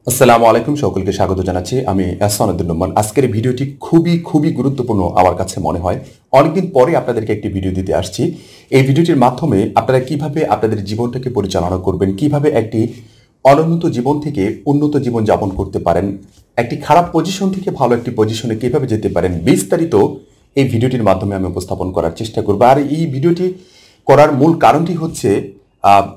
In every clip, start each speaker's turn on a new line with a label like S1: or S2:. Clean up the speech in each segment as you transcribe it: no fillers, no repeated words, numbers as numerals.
S1: আসসালামু আলাইকুম, সকলকে স্বাগত জানাচ্ছি। আমি আহসান উদ্দিন নোমান। আজকের এই ভিডিওটি খুবই গুরুত্বপূর্ণ আমার কাছে মনে হয়। অনেকদিন পরে আপনাদেরকে একটি ভিডিও দিতে আসছি। এই ভিডিওটির মাধ্যমে আপনারা কিভাবে আপনাদের জীবনটাকে পরিচালনা করবেন, কিভাবে একটি অনুন্নত জীবন থেকে উন্নত জীবন যাপন করতে পারেন, একটি খারাপ পজিশন থেকে ভালো একটি পজিশনে কিভাবে যেতে পারেন, বিস্তারিত এই ভিডিওটির মাধ্যমে আমি উপস্থাপন করার চেষ্টা করব। আর এই ভিডিওটি করার মূল কারণটি হচ্ছে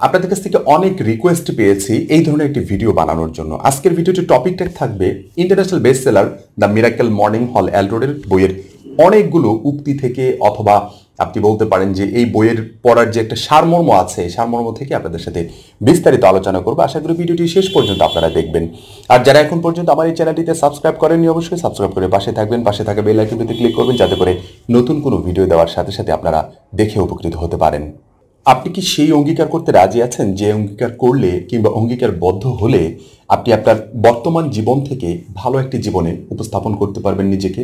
S1: আপনাদের কাছ থেকে অনেক রিকোয়েস্ট পেয়েছি এই ধরনের একটি ভিডিও বানানোর জন্য। আজকের ভিডিওটির টপিকটা থাকবে international best seller the miracle morning হল এলরোডের বইয়ের অনেকগুলো উক্তি থেকে, অথবা আপনি বলতে পারেন যে এই বইয়ের পড়ার যে একটা সারমর্ম আছে, সারমর্ম থেকে আপনাদের সাথে বিস্তারিত আলোচনা করবো। আশা করি ভিডিওটি শেষ পর্যন্ত আপনারা দেখবেন। আর যারা এখন পর্যন্ত আমার এই চ্যানেলটিতে সাবস্ক্রাইব করেননি, অবশ্যই সাবস্ক্রাইব করে পাশে থাকবেন। পাশে থাকা বেল আইকনটিতে ক্লিক করবেন, যাতে করে নতুন কোনো ভিডিও দেওয়ার সাথে সাথে আপনারা দেখে উপকৃত হতে পারেন। আপনি কি সেই অঙ্গীকার করতে রাজি আছেন যে অঙ্গীকার করলে কিংবা অঙ্গীকারবদ্ধ হলে আপনি আপনার বর্তমান জীবন থেকে ভালো একটি জীবনে উপস্থাপন করতে পারবেন নিজেকে?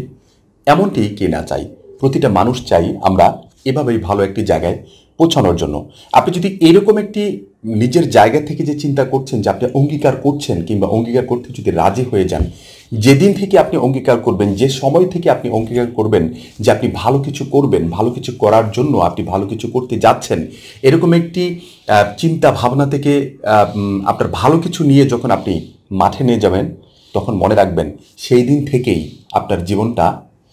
S1: এমনটি কে না চাই? প্রতিটা মানুষ চাই আমরা এভাবেই ভালো একটি জায়গায় পৌঁছানোর জন্য। আপনি যদি এরকম একটি নিজের জায়গা থেকে যে চিন্তা করছেন যে আপনি অঙ্গীকার করছেন, কিংবা অঙ্গীকার করতে যদি রাজি হয়ে যান, যেদিন থেকে আপনি অঙ্গীকার করবেন, যে সময় থেকে আপনি অঙ্গীকার করবেন যে আপনি ভালো কিছু করবেন, ভালো কিছু করার জন্য আপনি ভালো কিছু করতে যাচ্ছেন, এরকম একটি চিন্তা ভাবনা থেকে আপনার ভালো কিছু নিয়ে যখন আপনি মাঠে নিয়ে যাবেন, তখন মনে রাখবেন সেই দিন থেকেই আপনার জীবনটা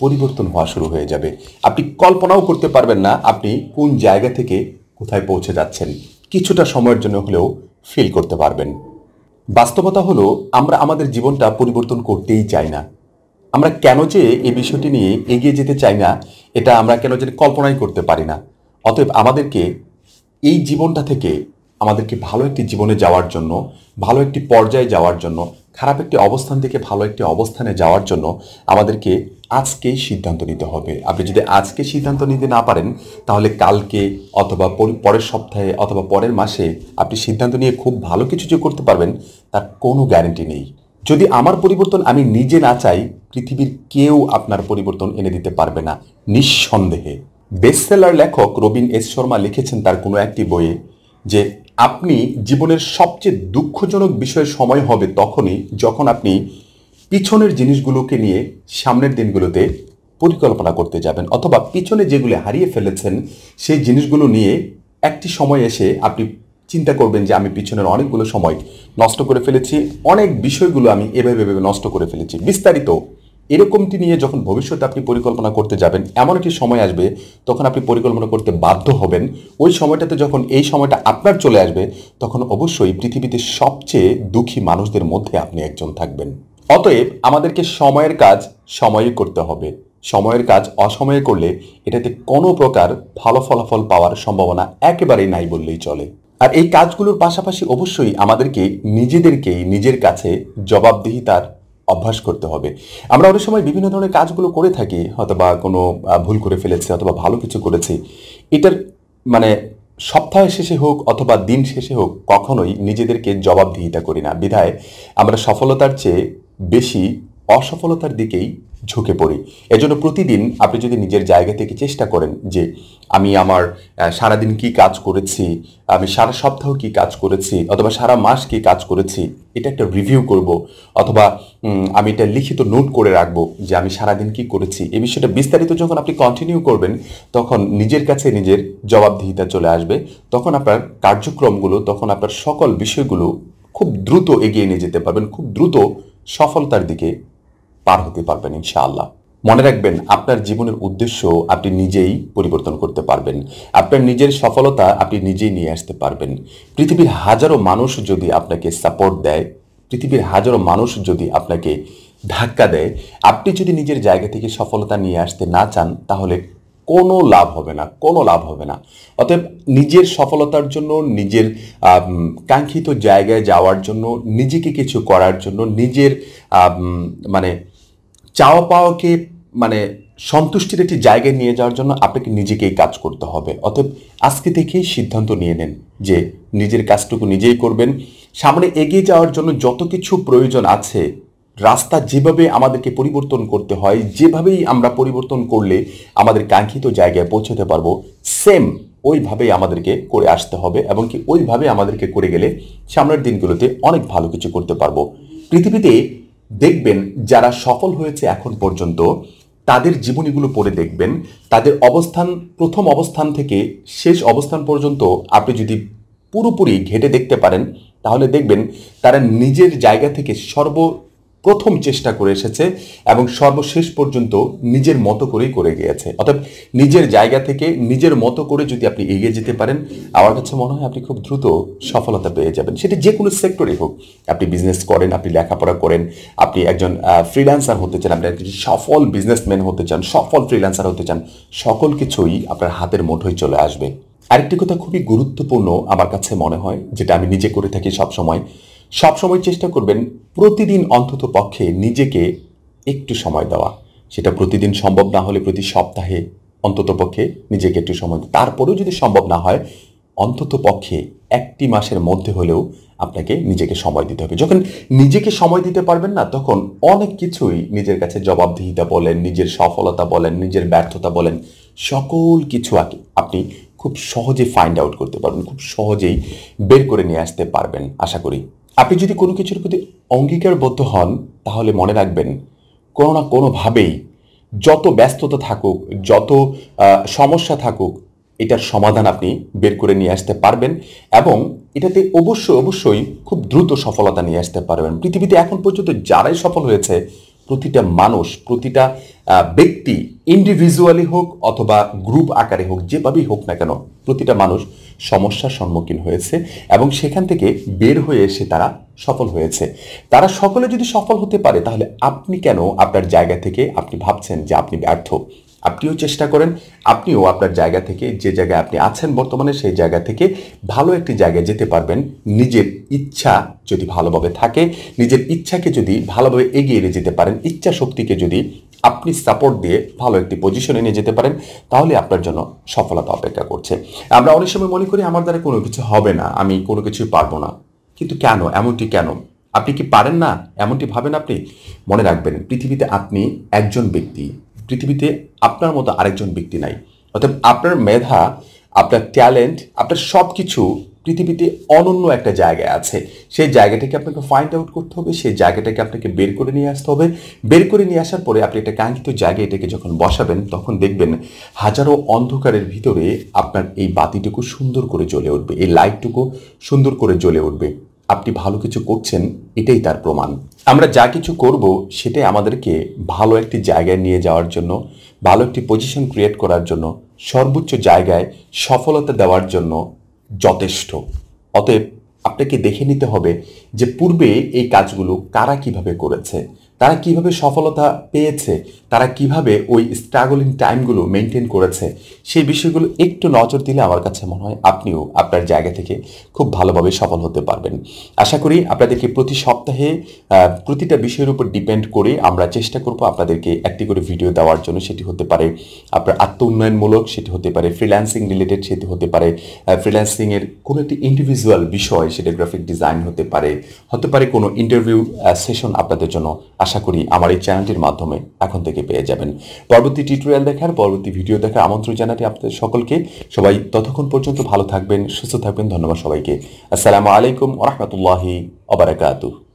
S1: পরিবর্তন হওয়া শুরু হয়ে যাবে। আপনি কল্পনাও করতে পারবেন না আপনি কোন জায়গা থেকে কোথায় পৌঁছে যাচ্ছেন। কিছুটা সময়ের জন্য হলেও ফিল করতে পারবেন। বাস্তবতা হলো, আমরা আমাদের জীবনটা পরিবর্তন করতেই চাই না। আমরা কেন যে এই বিষয়টি নিয়ে এগিয়ে যেতে চাই না, এটা আমরা কেন যে কল্পনাই করতে পারি না। অতএব আমাদেরকে এই জীবনটা থেকে আমাদেরকে ভালো একটি জীবনে যাওয়ার জন্য, ভালো একটি পর্যায়ে যাওয়ার জন্য, খারাপ একটি অবস্থান থেকে ভালো একটি অবস্থানে যাওয়ার জন্য আমাদেরকে আজকেই সিদ্ধান্ত নিতে হবে। আপনি যদি আজকে সিদ্ধান্ত নিতে না পারেন, তাহলে কালকে অথবা পরের সপ্তাহে অথবা পরের মাসে আপনি সিদ্ধান্ত নিয়ে খুব ভালো কিছু যে করতে পারবেন, তার কোনো গ্যারান্টি নেই। যদি আমার পরিবর্তন আমি নিজে না চাই, পৃথিবীর কেউ আপনার পরিবর্তন এনে দিতে পারবে না, নিঃসন্দেহে। বেস্টসেলার লেখক রবিন এস শর্মা লিখেছেন তার কোনো একটি বইয়ে যে আপনি জীবনের সবচেয়ে দুঃখজনক বিষয়ের সময় হবে তখনই যখন আপনি পিছনের জিনিসগুলোকে নিয়ে সামনের দিনগুলোতে পরিকল্পনা করতে যাবেন, অথবা পিছনে যেগুলো হারিয়ে ফেলেছেন সেই জিনিসগুলো নিয়ে একটি সময় এসে আপনি চিন্তা করবেন যে আমি পিছনের অনেকগুলো সময় নষ্ট করে ফেলেছি, অনেক বিষয়গুলো আমি এভাবে নষ্ট করে ফেলেছি। বিস্তারিত এরকমটি নিয়ে যখন ভবিষ্যতে আপনি পরিকল্পনা করতে যাবেন, এমন একটি সময় আসবে তখন আপনি পরিকল্পনা করতে বাধ্য হবেন। ওই সময়টাতে যখন এই সময়টা আপনার চলে আসবে, তখন অবশ্যই পৃথিবীতে সবচেয়ে দুঃখী মানুষদের মধ্যে আপনি একজন থাকবেন। অতএব আমাদেরকে সময়ের কাজ সময়ে করতে হবে। সময়ের কাজ অসময়ে করলে এটাতে কোনো প্রকার ভালো ফলাফল পাওয়ার সম্ভাবনা একেবারেই নাই বললেই চলে। আর এই কাজগুলোর পাশাপাশি অবশ্যই আমাদেরকে নিজেদেরকেই নিজের কাছে জবাবদিহিতার অভ্যাস করতে হবে। আমরা অনেক সময় বিভিন্ন ধরনের কাজগুলো করে থাকি, হয়তোবা কোনো ভুল করে ফেলেছি অথবা ভালো কিছু করেছি, এটার মানে সপ্তাহের শেষে হোক অথবা দিন শেষে হোক কখনোই নিজেদেরকে জবাবদিহিতা করি না। বিধায় আমরা সফলতার চেয়ে বেশি অসফলতার দিকেই ঝুঁকে পড়ি। এজন্য প্রতিদিন আপনি যদি নিজের জায়গা থেকে চেষ্টা করেন যে আমি আমার সারাদিন কি কাজ করেছি, আমি সারা সপ্তাহ কি কাজ করেছি, অথবা সারা মাস কি কাজ করেছি, এটা একটা রিভিউ করব, অথবা আমি এটা লিখিত নোট করে রাখবো যে আমি সারাদিন কি করেছি। এই বিষয়টা বিস্তারিত যখন আপনি কন্টিনিউ করবেন, তখন নিজের কাছে নিজের জবাবদিহিতা চলে আসবে। তখন আপনার কার্যক্রমগুলো, তখন আপনার সকল বিষয়গুলো খুব দ্রুত এগিয়ে নিয়ে যেতে পারবেন, খুব দ্রুত সফলতার দিকে পার হতে পারবেন ইনশাআল্লাহ। মনে রাখবেন, আপনার জীবনের উদ্দেশ্য আপনি নিজেই পরিবর্তন করতে পারবেন। আপনার নিজের সফলতা আপনি নিজেই নিয়ে আসতে পারবেন। পৃথিবীর হাজারো মানুষ যদি আপনাকে সাপোর্ট দেয়, পৃথিবীর হাজারো মানুষ যদি আপনাকে ধাক্কা দেয়, আপনি যদি নিজের জায়গা থেকে সফলতা নিয়ে আসতে না চান, তাহলে কোনো লাভ হবে না, কোনো লাভ হবে না। অতএব নিজের সফলতার জন্য, নিজের কাঙ্ক্ষিত জায়গায় যাওয়ার জন্য, নিজেকে কিছু করার জন্য, নিজের মানে চাওয়া পাওয়াকে মানে সন্তুষ্টির একটি জায়গায় নিয়ে যাওয়ার জন্য আপনাকে নিজেকেই কাজ করতে হবে। অতএব আজকে থেকেই সিদ্ধান্ত নিয়ে নেন যে নিজের কাজটুকু নিজেই করবেন। সামনে এগিয়ে যাওয়ার জন্য যত কিছু প্রয়োজন আছে, রাস্তা যেভাবে আমাদেরকে পরিবর্তন করতে হয়, যেভাবেই আমরা পরিবর্তন করলে আমাদের কাঙ্ক্ষিত জায়গায় পৌঁছতে পারবো, সেম ওইভাবেই আমাদেরকে করে আসতে হবে, এবং কি ওইভাবে আমাদেরকে করে গেলে সামনের দিনগুলোতে অনেক ভালো কিছু করতে পারবো। পৃথিবীতে দেখবেন যারা সফল হয়েছে এখন পর্যন্ত তাদের জীবনীগুলো পড়ে দেখবেন, তাদের অবস্থান প্রথম অবস্থান থেকে শেষ অবস্থান পর্যন্ত আপনি যদি পুরোপুরি ঘেঁটে দেখতে পারেন তাহলে দেখবেন তারা নিজের জায়গা থেকে সর্বপ্রথম চেষ্টা করে এসেছে এবং সর্বশেষ পর্যন্ত নিজের মতো করেই করে গিয়েছে। অর্থাৎ নিজের জায়গা থেকে নিজের মতো করে যদি আপনি এগিয়ে যেতে পারেন, আমার কাছে মনে হয় আপনি খুব দ্রুত সফলতা পেয়ে যাবেন। সেটা যে কোনো সেক্টরে হোক, আপনি বিজনেস করেন, আপনি লেখাপড়া করেন, আপনি একজন ফ্রিল্যান্সার হতে চান, আপনি একজন সফল বিজনেসম্যান হতে চান, সফল ফ্রিল্যান্সার হতে চান, সকল কিছুই আপনার হাতের মুঠোয় চলে আসবে। আরেকটি কথা খুবই গুরুত্বপূর্ণ আমার কাছে মনে হয়, যেটা আমি নিজে করে থাকি সবসময় চেষ্টা করবেন প্রতিদিন অন্তত পক্ষে নিজেকে একটু সময় দেওয়া। সেটা প্রতিদিন সম্ভব না হলে প্রতি সপ্তাহে অন্তত পক্ষে নিজেকে একটু সময় দেওয়া। তারপরেও যদি সম্ভব না হয় অন্তত পক্ষে একটি মাসের মধ্যে হলেও আপনাকে নিজেকে সময় দিতে হবে। যখন নিজেকে সময় দিতে পারবেন না, তখন অনেক কিছুই নিজের কাছে জবাবদিহিতা বলেন, নিজের সফলতা বলেন, নিজের ব্যর্থতা বলেন, সকল কিছু আপনি খুব সহজে ফাইন্ড আউট করতে পারবেন, খুব সহজেই বের করে নিয়ে আসতে পারবেন আশা করি। আপনি যদি কোনো কিছুর প্রতি অঙ্গীকারবদ্ধ হন তাহলে মনে রাখবেন কোনো না কোনোভাবেই যত ব্যস্ততা থাকুক, যত সমস্যা থাকুক, এটার সমাধান আপনি বের করে নিয়ে আসতে পারবেন এবং এটাতে অবশ্যই খুব দ্রুত সফলতা নিয়ে আসতে পারবেন। পৃথিবীতে এখন পর্যন্ত যারাই সফল হয়েছে, প্রতিটা মানুষ, প্রতিটা ব্যক্তি, ইন্ডিভিজুয়ালি হোক অথবা গ্রুপ আকারে হোক, যেভাবেই হোক না কেন, প্রতিটা মানুষ সমস্যার সম্মুখীন হয়েছে এবং সেখান থেকে বের হয়ে এসে তারা সফল হয়েছে। তারা সকলে যদি সফল হতে পারে, তাহলে আপনি কেন আপনার জায়গা থেকে আপনি ভাবছেন যে আপনি ব্যর্থ? আপনিও চেষ্টা করেন, আপনিও আপনার জায়গা থেকে, যে জায়গায় আপনি আছেন বর্তমানে, সেই জায়গা থেকে ভালো একটি জায়গায় যেতে পারবেন। নিজের ইচ্ছা যদি ভালোভাবে থাকে, নিজের ইচ্ছাকে যদি ভালোভাবে এগিয়ে নিয়ে যেতে পারেন, ইচ্ছা শক্তিকে যদি আপনি সাপোর্ট দিয়ে ভালো একটি পজিশনে নিয়ে যেতে পারেন, তাহলে আপনার জন্য সফলতা অপেক্ষা করছে। আমরা অনেক সময় মনে করি আমার দ্বারা কোনো কিছু হবে না, আমি কোনো কিছুই পারবো না। কিন্তু কেন? এমনটি কেন? আপনি কি পারেন না এমনটি ভাবেন? আপনি মনে রাখবেন, পৃথিবীতে আপনি একজন ব্যক্তি, পৃথিবীতে আপনার মতো আরেকজন ব্যক্তি নাই। অর্থাৎ আপনার মেধা, আপনার ট্যালেন্ট, আপনার সব কিছু পৃথিবীতে অনন্য একটা জায়গায় আছে। সেই জায়গাটাকে আপনাকে ফাইন্ড আউট করতে হবে, সেই জায়গাটাকে আপনাকে বের করে নিয়ে আসতে হবে। বের করে নিয়ে আসার পরে আপনি একটা কাঙ্ক্ষিত জায়গায় এটাকে যখন বসাবেন, তখন দেখবেন হাজারো অন্ধকারের ভিতরে আপনার এই বাতিটুকু সুন্দর করে জ্বলে উঠবে, এই লাইটটুকু সুন্দর করে জ্বলে উঠবে। আপনি ভালো কিছু করছেন, এটাই তার প্রমাণ। আমরা যা কিছু করব সেটাই আমাদেরকে ভালো একটি জায়গায় নিয়ে যাওয়ার জন্য, ভালো একটি পজিশন ক্রিয়েট করার জন্য, সর্বোচ্চ জায়গায় সফলতা দেওয়ার জন্য যথেষ্ট। অতএব আপনাকে দেখে নিতে হবে যে পূর্বে এই কাজগুলো কারা কিভাবে করেছে, তারা কিভাবে সফলতা পেয়েছে, তারা কিভাবে ওই স্ট্রাগলিং টাইমগুলো মেনটেন করেছে। সেই বিষয়গুলো একটু নজর দিলে আমার কাছে মনে হয় আপনিও আপনার জায়গা থেকে খুব ভালোভাবে সফল হতে পারবেন। আশা করি আপনাদেরকে প্রতি সপ্তাহে প্রতিটা বিষয়ের উপর ডিপেন্ড করে আমরা চেষ্টা করব আপনাদেরকে একটি করে ভিডিও দেওয়ার জন্য। সেটি হতে পারে আপনার আত্ম উন্নয়নমূলক, সেটি হতে পারে ফ্রিল্যান্সিং রিলেটেড, সেটি হতে পারে ফ্রিল্যান্সিংয়ের কোনো একটি ইন্ডিভিজুয়াল বিষয়, সেটা গ্রাফিক ডিজাইন হতে পারে কোনো ইন্টারভিউ সেশন আপনাদের জন্য আশা করি আমার এই চ্যানেলটির মাধ্যমে এখন থেকে পেয়ে যাবেন। পরবর্তী টিউটোরিয়াল দেখার, পরবর্তী ভিডিও দেখার আমন্ত্রণ জানাতে আপনাদের সকলকে। সবাই ততক্ষণ পর্যন্ত ভালো থাকবেন, সুস্থ থাকবেন। ধন্যবাদ সবাইকে। আসসালামু আলাইকুম ওয়া রাহমাতুল্লাহি ওয়া বারাকাতুহু।